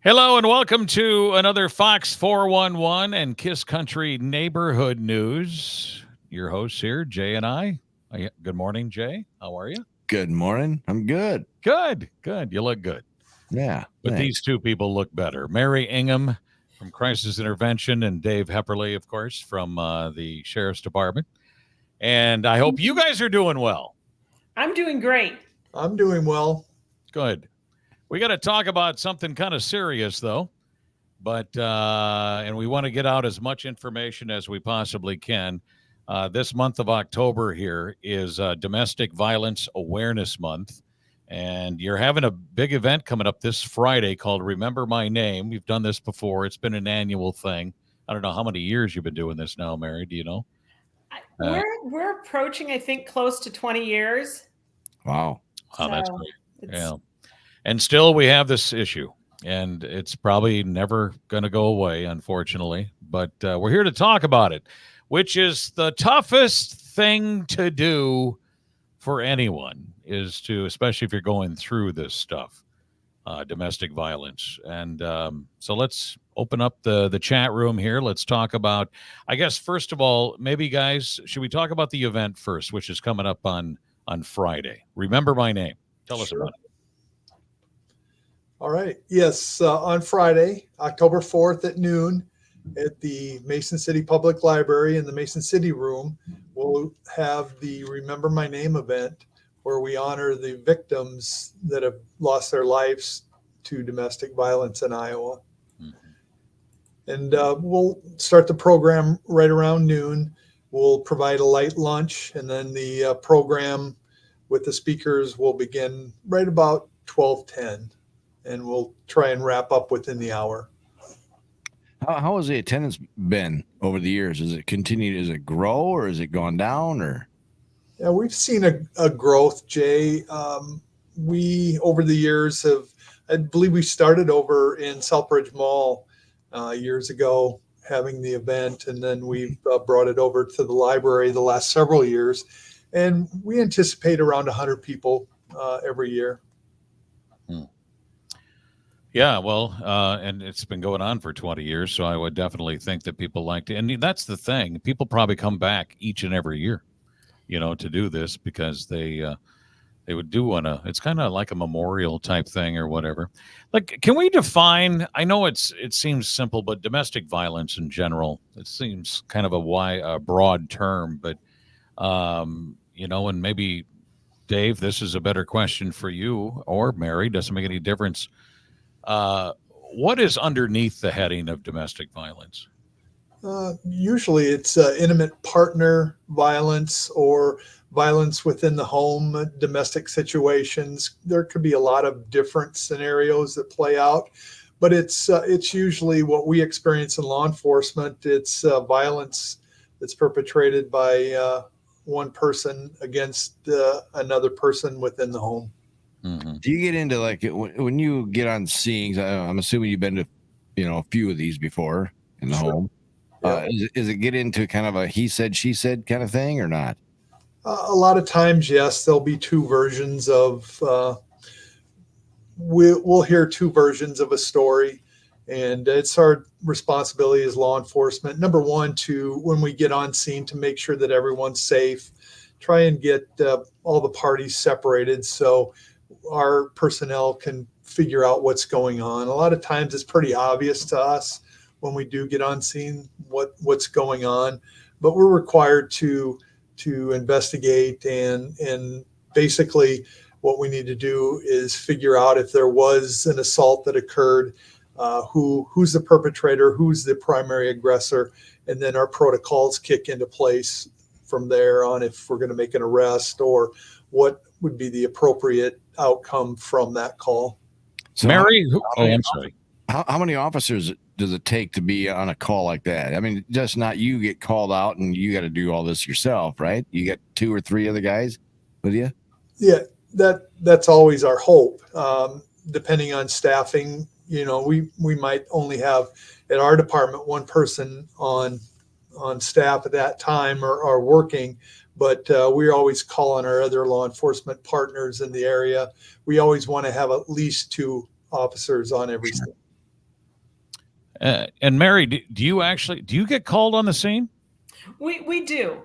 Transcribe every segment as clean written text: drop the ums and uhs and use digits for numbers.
Hello and welcome to another Fox 411 and Kiss Country Neighborhood News. Your hosts here, Jay and I. Good morning, Jay. How are you? Good morning. I'm good. Good. You look good. Yeah. But Thanks. these two people look better. Mary Ingham from Crisis Intervention and Dave Hepperly, of course, from the Sheriff's Department. And I hope you guys are doing well. I'm doing great. I'm doing well. Good. We got to talk about something kind of serious, though. But and we want to get out as much information as we possibly can. This month of October here is Domestic Violence Awareness Month, and you're having a big event coming up this Friday called Remember My Name. We've done this before. It's been an annual thing. I don't know how many years you've been doing this now, Mary. Do you know? We're approaching, I think, close to 20 years. Wow. Oh, that's great. Yeah. And still we have this issue. And it's probably never going to go away, unfortunately. But we're here to talk about it, which is the toughest thing to do for anyone is to, especially if you're going through this stuff, domestic violence. And so let's open up the chat room here. Let's talk about, I guess, first of all, maybe, guys, should we talk about the event first, which is coming up on Friday? Remember My Name. Tell us about it. All right. Yes, on Friday, October 4th at noon at the Mason City Public Library in the Mason City Room, we'll have the Remember My Name event where we honor the victims that have lost their lives to domestic violence in Iowa. Mm-hmm. And we'll start the program right around noon. We'll provide a light lunch, and then the program with the speakers will begin right about 12:10. And we'll try and wrap up within the hour. How has the attendance been over the years? Has it continued? Does it grow or has it gone down? Or yeah, we've seen a growth, Jay. We over the years have, I believe we started over in Southbridge Mall years ago having the event, and then we've brought it over to the library the last several years, and we anticipate around 100 people every year. Yeah, well, and it's been going on for 20 years, so I would definitely think that people like to, and that's the thing. People probably come back each and every year, to do this because they would do want to. It's kind of like a memorial type thing or whatever. Like, can we define? I know it seems simple, but domestic violence in general, it seems kind of a broad term, but and maybe Dave, this is a better question for you or Mary. Doesn't make any difference. What is underneath the heading of domestic violence? Usually it's intimate partner violence or violence within the home, domestic situations. There could be a lot of different scenarios that play out, but it's usually what we experience in law enforcement. It's violence that's perpetrated by one person against another person within the home. Mm-hmm. Do you get into like when you get on scenes? I'm assuming you've been to, a few of these before in the home. Yeah. Is it get into kind of a he said, she said kind of thing or not? A lot of times, yes, there'll be two versions of. We'll hear two versions of a story, and it's our responsibility as law enforcement. Number one, when we get on scene, to make sure that everyone's safe, try and get all the parties separated so our personnel can figure out what's going on. A lot of times it's pretty obvious to us when we do get on scene what's going on, but we're required to investigate and basically what we need to do is figure out if there was an assault that occurred, who's the perpetrator, who's the primary aggressor, and then our protocols kick into place from there on if we're going to make an arrest or what would be the appropriate outcome from that call. So Mary, I'm sorry. How many officers does it take to be on a call like that? I mean, just not you get called out and you got to do all this yourself, right? You got 2 or 3 other guys with you? Yeah, that's always our hope. Depending on staffing, we might only have at our department one person on staff at that time or working, but we always call on our other law enforcement partners in the area. We always want to have at least 2 officers on every scene. And Mary, do you get called on the scene? We do.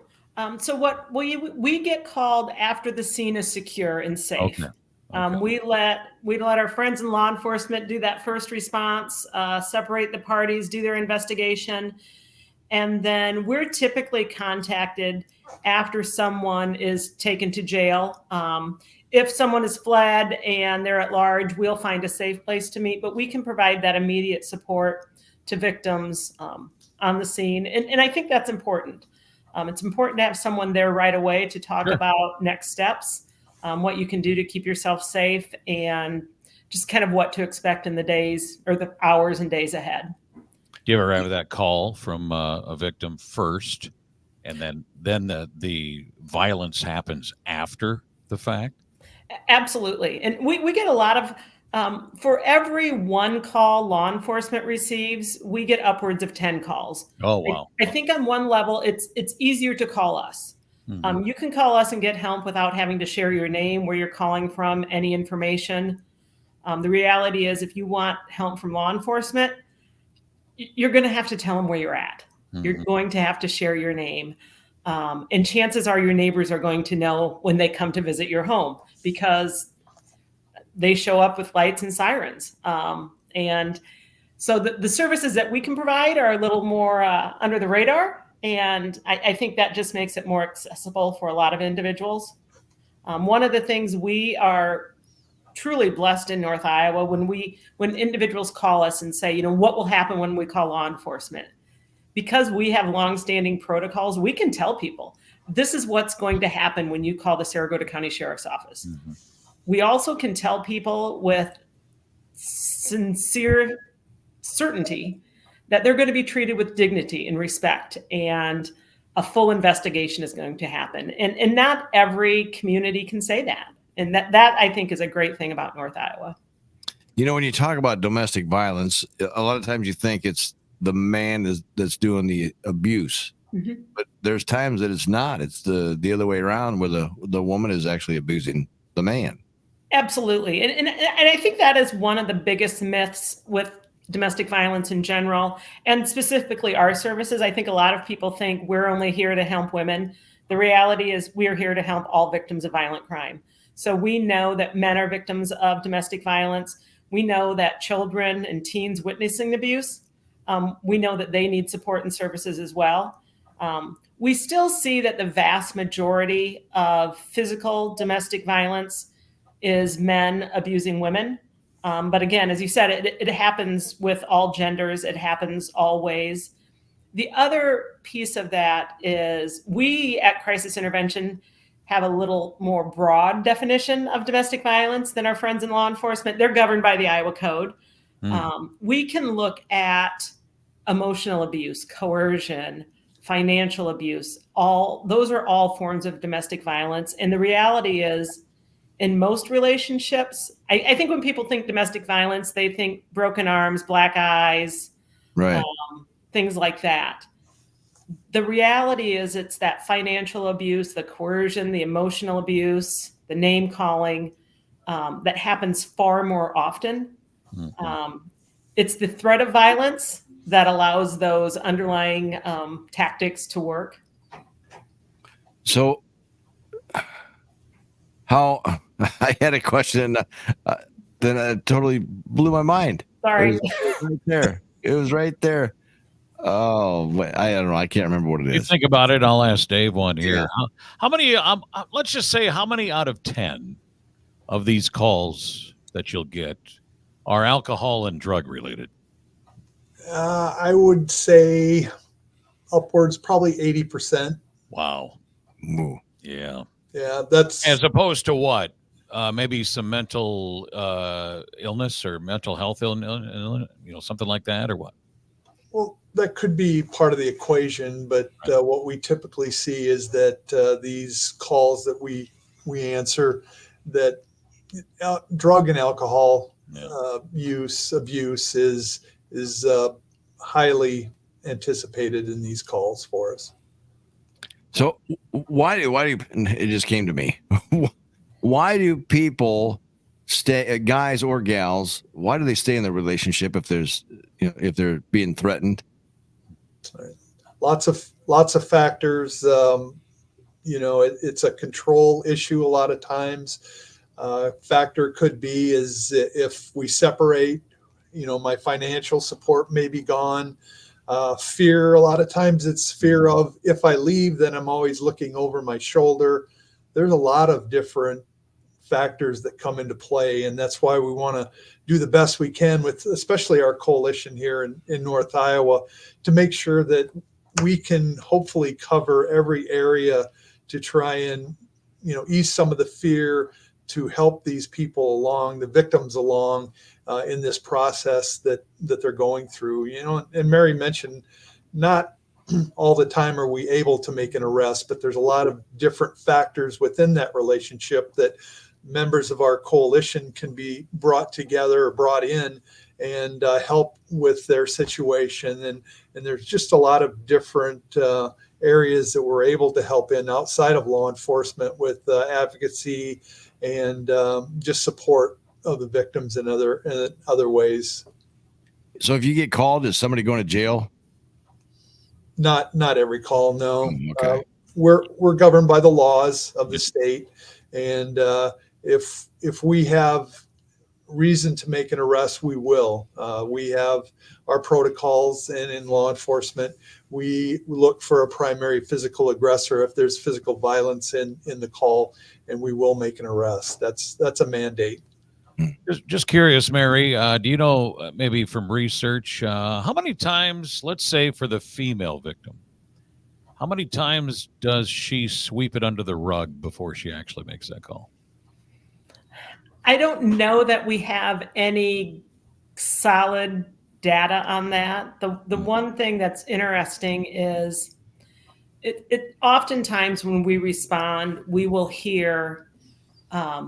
So what we get called after the scene is secure and safe. Okay. We let our friends in law enforcement do that first response, separate the parties, do their investigation, and then we're typically contacted after someone is taken to jail. If someone is fled and they're at large, we'll find a safe place to meet, but we can provide that immediate support to victims on the scene. And I think that's important. It's important to have someone there right away to talk about next steps, what you can do to keep yourself safe, and just kind of what to expect in the days or the hours and days ahead. Do you ever have that call from a victim first, and then the violence happens after the fact? Absolutely. And we get a lot of, for every one call law enforcement receives, we get upwards of 10 calls. Oh, wow. I think on one level, it's easier to call us. Mhm. You can call us and get help without having to share your name, where you're calling from, any information. The reality is, if you want help from law enforcement, you're going to have to tell them where you're at. You're going to have to share your name. And chances are your neighbors are going to know when they come to visit your home, because they show up with lights and sirens. And so the services that we can provide are a little more under the radar. And I think that just makes it more accessible for a lot of individuals. One of the things we are truly blessed in North Iowa, when individuals call us and say, what will happen when we call law enforcement? Because we have longstanding protocols, we can tell people this is what's going to happen when you call the Saragota County Sheriff's Office. Mm-hmm. We also can tell people with sincere certainty that they're going to be treated with dignity and respect, and a full investigation is going to happen. And not every community can say that. And that I think is a great thing about North Iowa. When you talk about domestic violence, a lot of times you think it's the man that's doing the abuse, mm-hmm. but there's times that it's not. It's the other way around, where the woman is actually abusing the man. Absolutely. And I think that is one of the biggest myths with domestic violence in general, and specifically our services. I think a lot of people think we're only here to help women. The reality is we're here to help all victims of violent crime. So we know that men are victims of domestic violence. We know that children and teens witnessing abuse, we know that they need support and services as well. We still see that the vast majority of physical domestic violence is men abusing women. But again, as you said, it happens with all genders. It happens all ways. The other piece of that is we at Crisis Intervention have a little more broad definition of domestic violence than our friends in law enforcement. They're governed by the Iowa Code. We can look at emotional abuse, coercion, financial abuse. Those are all forms of domestic violence. And the reality is, in most relationships, I think when people think domestic violence, they think broken arms, black eyes, right, things like that. The reality is it's that financial abuse, the coercion, the emotional abuse, the name calling that happens far more often. Mm-hmm. It's the threat of violence that allows those underlying tactics to work. So how I had a question then it totally blew my mind. Sorry. It was right there. It was right there. Oh, I don't know. I can't remember what it is. You think about it. I'll ask Dave one here. Yeah. How many? Let's just say, how many out of 10 of these calls that you'll get are alcohol and drug related? I would say upwards, probably 80%. Wow. Ooh. Yeah. Yeah, that's as opposed to what? Maybe some mental illness or mental health illness, something like that, or what? Well, that could be part of the equation, but what we typically see is that these calls that we answer, that drug and alcohol abuse is highly anticipated in these calls for us. So why do it just came to me? Why do people stay, guys or gals, why do they stay in the relationship if there's, if they're being threatened? Lots of factors. It's a control issue a lot of times. Factor could be is if we separate, my financial support may be gone. Fear, a lot of times it's fear of, if I leave, then I'm always looking over my shoulder. There's a lot of different factors that come into play, and that's why we want to do the best we can with, especially our coalition here in North Iowa, to make sure that we can hopefully cover every area to try and ease some of the fear, to help these people along, the victims along in this process that they're going through. And Mary mentioned, not all the time are we able to make an arrest, but there's a lot of different factors within that relationship that members of our coalition can be brought together or brought in and help with their situation. And there's just a lot of different areas that we're able to help in outside of law enforcement with advocacy and just support of the victims in other ways. So if you get called, is somebody going to jail? Not every call, no. Okay. We're governed by the laws of the state, and if we have reason to make an arrest, we will. We have our protocols, and in law enforcement, we look for a primary physical aggressor if there's physical violence in the call, and we will make an arrest. That's a mandate. Just curious, Mary, do you know, maybe from research, how many times, let's say for the female victim, how many times does she sweep it under the rug before she actually makes that call? I don't know that we have any solid data on that. The one thing that's interesting is it oftentimes when we respond, we will hear,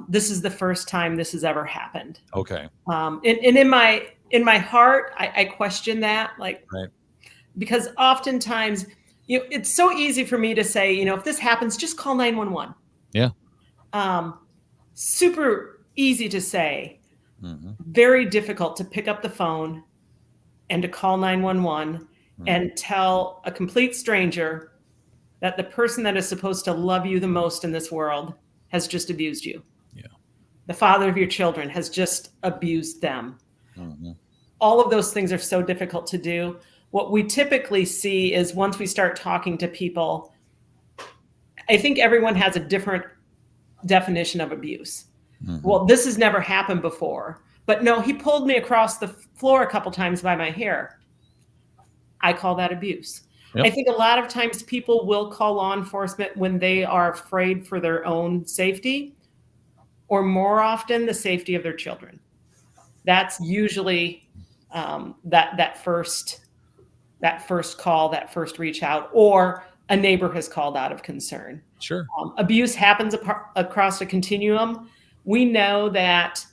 this is the first time this has ever happened. Okay. And in my heart, I question that, right. Because oftentimes, it's so easy for me to say, if this happens, just call 911. Yeah. Super easy to say, very difficult to pick up the phone and to call 911 and tell a complete stranger that the person that is supposed to love you the most in this world has just abused you. Yeah. The father of your children has just abused them. Mm-hmm. All of those things are so difficult to do. What we typically see is once we start talking to people, I think everyone has a different definition of abuse. Mm-hmm. Well, this has never happened before, but no, he pulled me across the floor a couple times by my hair. I call that abuse. Yep. I think a lot of times people will call law enforcement when they are afraid for their own safety, or more often the safety of their children. That's usually that first call, that first reach out, or a neighbor has called out of concern. Sure. Abuse happens across a continuum. We know that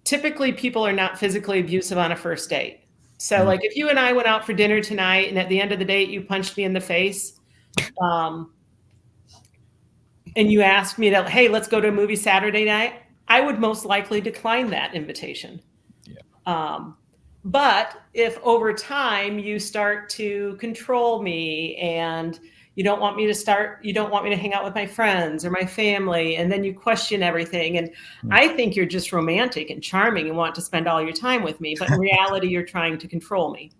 typically people are not physically abusive on a first date. So like if you and I went out for dinner tonight and at the end of the date you punched me in the face, and you asked me to, hey, let's go to a movie Saturday night, I would most likely decline that invitation. Yeah. But if over time you start to control me and you don't want me to hang out with my friends or my family, and then you question everything. And I think you're just romantic and charming and want to spend all your time with me. But in reality, you're trying to control me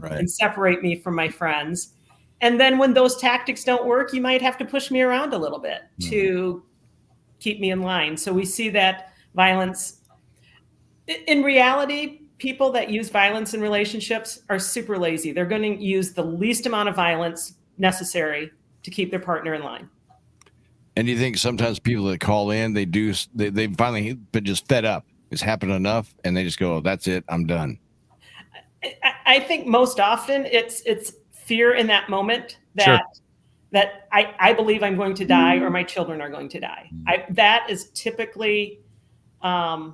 and separate me from my friends. And then when those tactics don't work, you might have to push me around a little bit to keep me in line. So we see that violence. In reality, people that use violence in relationships are super lazy. They're going to use the least amount of violence necessary to keep their partner in line. And do you think sometimes people that call in, they've finally been just fed up? It's happened enough, and they just go, oh, "That's it, I'm done." I think most often it's fear in that moment that I believe I'm going to die or my children are going to die. That is typically, I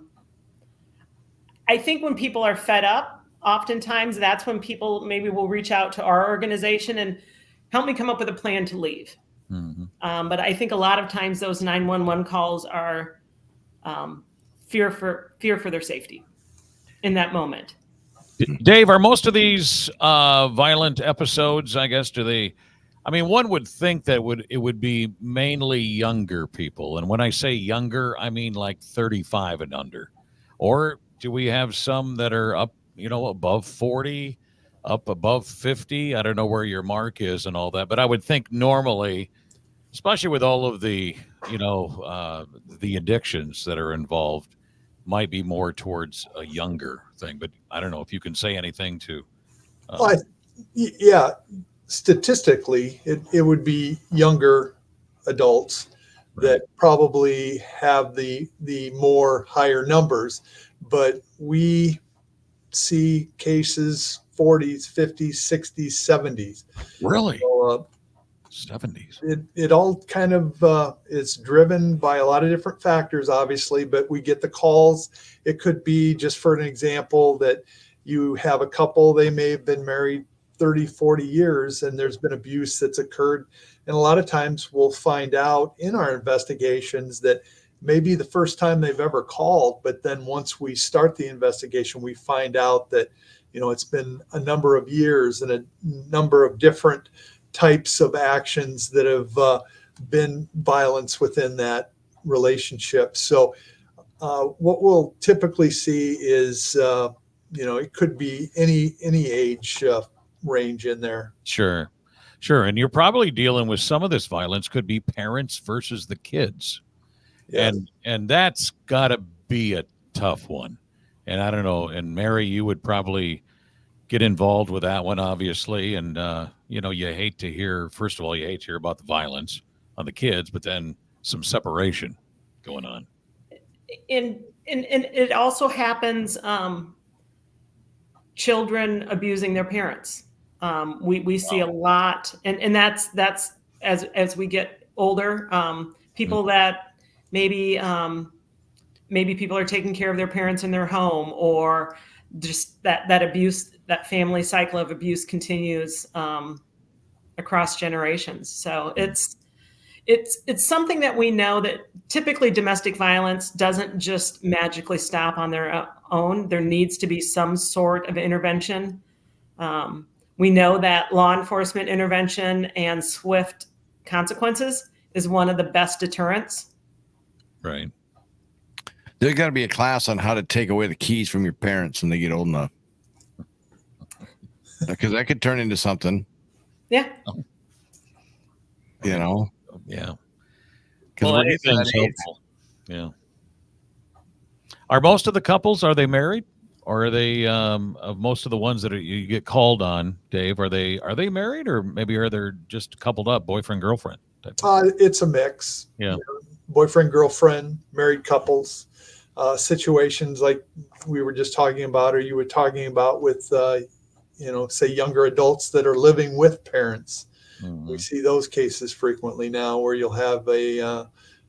think when people are fed up, oftentimes that's when people maybe will reach out to our organization and help me come up with a plan to leave. Mm-hmm. But I think a lot of times those 911 calls are fear for their safety in that moment. Dave, are most of these violent episodes, I guess, one would think that it would be mainly younger people. And when I say younger, I mean like 35 and under. Or do we have some that are up, above 40, up above 50? I don't know where your mark is and all that, but I would think normally, especially with all of the, the addictions that are involved, might be more towards a younger thing. But I don't know if you can say anything to. Yeah, statistically, it would be younger adults that probably have the more higher numbers, but we see cases 40s, 50s, 60s, 70s. Really? So, 70s. It all kind of is driven by a lot of different factors, obviously, but we get the calls. It could be, just for an example, that you have a couple, they may have been married 30, 40 years, and there's been abuse that's occurred. And a lot of times we'll find out in our investigations that maybe the first time they've ever called, but then once we start the investigation, we find out that, it's been a number of years and a number of different types of actions that have been violence within that relationship. So what we'll typically see is, it could be any age range in there. Sure. And you're probably dealing with some of this violence could be parents versus the kids. Yes. And that's got to be a tough one. And I don't know. And Mary, you would probably get involved with that one, obviously. And, you hate to hear, first of all, you hate to hear about the violence on the kids, but then some separation going on. And it also happens, children abusing their parents. We see a lot, and that's as we get older, people that maybe people are taking care of their parents in their home, or just that abuse, that family cycle of abuse continues across generations. So it's something that we know that typically domestic violence doesn't just magically stop on their own. There needs to be some sort of intervention. We know that law enforcement intervention and swift consequences is one of the best deterrents. Right. There's got to be a class on how to take away the keys from your parents when they get old enough. Because that could turn into something. Yeah. Yeah. Well, anything's helpful. Yeah. Are most of the couples, are they married? Or are they, of most of the ones that you get called on, Dave, are they married, or maybe are they just coupled up, boyfriend, girlfriend? It's a mix. Yeah. Boyfriend, girlfriend, married couples, situations like we were just talking about, or you were talking about with, say younger adults that are living with parents. Mm-hmm. We see those cases frequently now, where you'll have an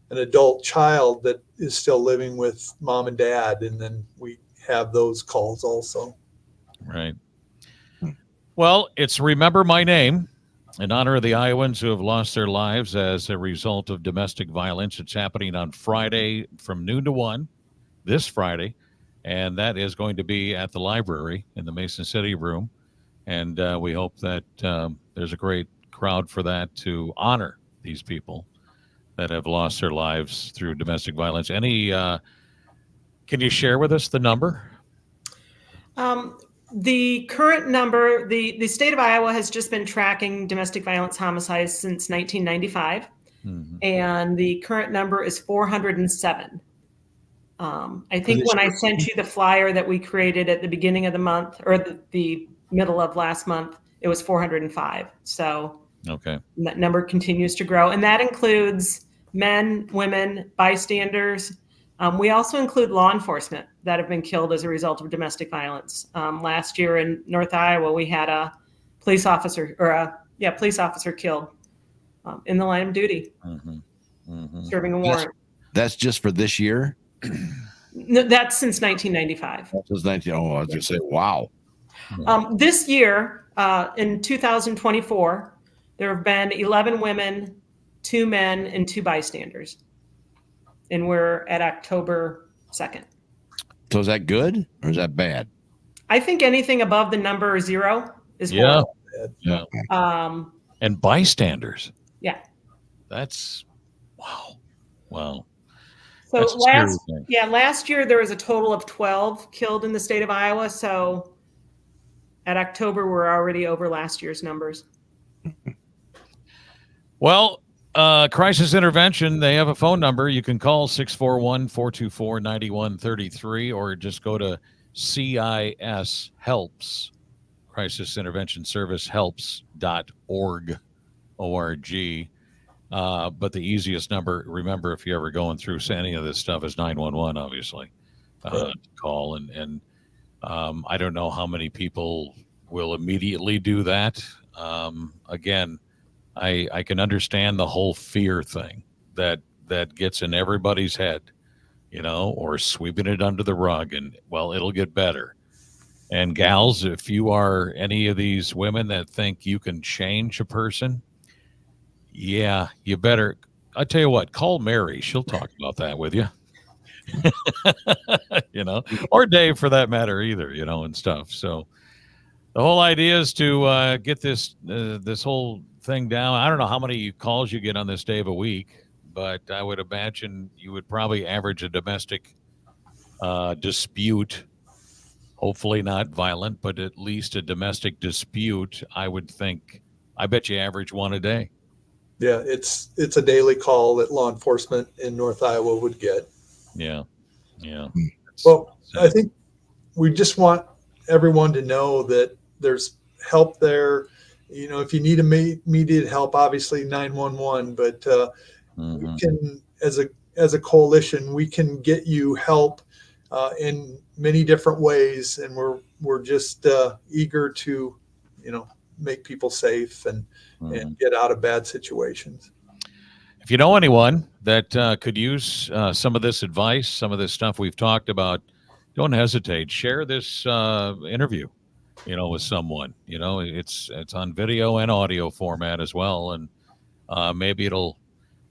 adult child that is still living with mom and dad, and then we have those calls also. Right. Well, it's Remember My Name in honor of the Iowans who have lost their lives as a result of domestic violence. It's happening on Friday from noon to 1, this Friday, and that is going to be at the library in the Mason City room. And we hope that there's a great crowd for that, to honor these people that have lost their lives through domestic violence. Can you share with us the number? The current number, the state of Iowa has just been tracking domestic violence homicides since 1995. Mm-hmm. And the current number is 407. I think when I sent you the flyer that we created at the beginning of the month, or the middle of last month, it was 405. So okay, that number continues to grow. And that includes men, women, bystanders. We also include law enforcement that have been killed as a result of domestic violence. Last year in North Iowa, we had a police officer killed in the line of duty, serving a warrant. That's just for this year? No, that's since 1995. I was going to say, wow. This year, in 2024, there have been 11 women, 2 men, and 2 bystanders. And we're at October 2nd. So is that good or is that bad? I think anything above the number 0 is Yeah. horrible. Yeah. Um, And bystanders. Yeah. That's wow. Wow. so That's a scary last thing. last year there was a total of 12 killed in the state of Iowa. So at October, we're already over last year's numbers. Well, crisis intervention, they have a phone number. You can call 641-424-9133 or just go to CIS Helps, Crisis Intervention Service Helps.org, O-R-G. But the easiest number, remember, if you're ever going through any of this stuff, is 911, obviously. To call. And I don't know how many people will immediately do that. Again, I can understand the whole fear thing that gets in everybody's head, or sweeping it under the rug and, well, it'll get better. And gals, if you are any of these women that think you can change a person, yeah, you better. I tell you what, call Mary. She'll talk about that with you. Or Dave for that matter either, and stuff. So the whole idea is to get this whole thing down. I don't know how many calls you get on this, Dave, a week, but I would imagine you would probably average a domestic dispute, hopefully not violent, but at least a domestic dispute. I bet you average one a day. Yeah, it's a daily call that law enforcement in North Iowa would get. Yeah. Well, I think we just want everyone to know that there's help there. If you need immediate help, obviously 911, but we can, as a coalition, we can get you help in many different ways, and we're just eager to, make people safe and get out of bad situations. If you know anyone that could use some of this advice, some of this stuff we've talked about, don't hesitate. Share this interview, with someone. It's on video and audio format as well, and maybe it'll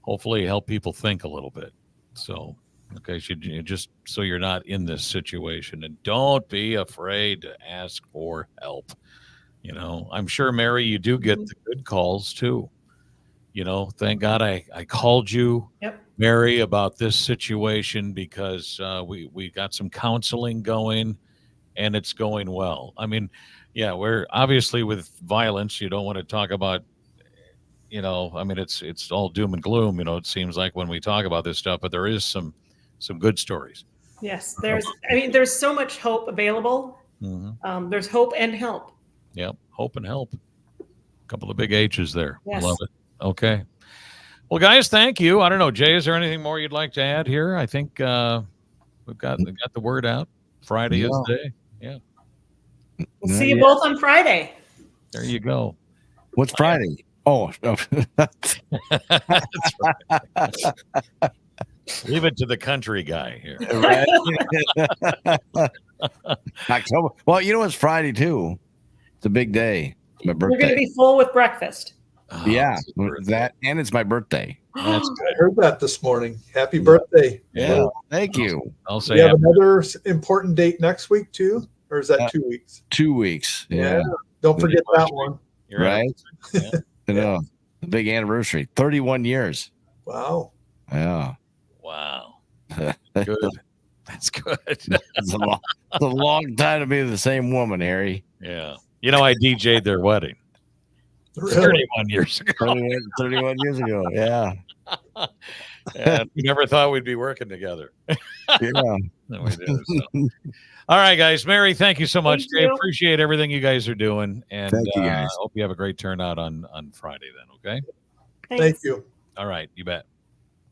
hopefully help people think a little bit. So, okay, just so you're not in this situation, and don't be afraid to ask for help. I'm sure, Mary, you do get the good calls too. Thank God I called you, Yep. Mary, about this situation because we got some counseling going and it's going well. I mean, yeah, we're obviously with violence. You don't want to talk about, it's all doom and gloom. It seems like when we talk about this stuff, but there is some good stories. Yes, there's so much hope available. Mm-hmm. There's hope and help. Yep, hope and help. A couple of big H's there. Yes. Love it. Okay. Well, guys, thank you. I don't know, Jay, is there anything more you'd like to add here? I think we've got the word out. Friday is the day. Yeah. We'll see you both on Friday. There you go. What's Friday? Oh, That's right. Leave it to the country guy here. October. Well, it's Friday too. It's a big day. It's my birthday. We're going to be full with breakfast. Yeah, that, and it's my birthday. That's I heard that this morning. Happy birthday. Yeah, thank you. I'll Do say you have another important date next week too? Or is that 2 weeks? 2 weeks. Yeah. Don't forget that one. you're Right? Yeah. The big anniversary. 31 years. Wow. Yeah. Wow. Good. That's good. It's a long time to be the same woman, Harry. Yeah. I DJ'd their wedding. Really? 31 years ago. 31 years ago. Yeah. And we never thought we'd be working together. Yeah. No, we did, so. All right, guys. Mary, thank you so much. Thank you. Appreciate everything you guys are doing. And Thank you, guys. I hope you have a great turnout on Friday then, okay? Thanks. Thank you. All right, you bet.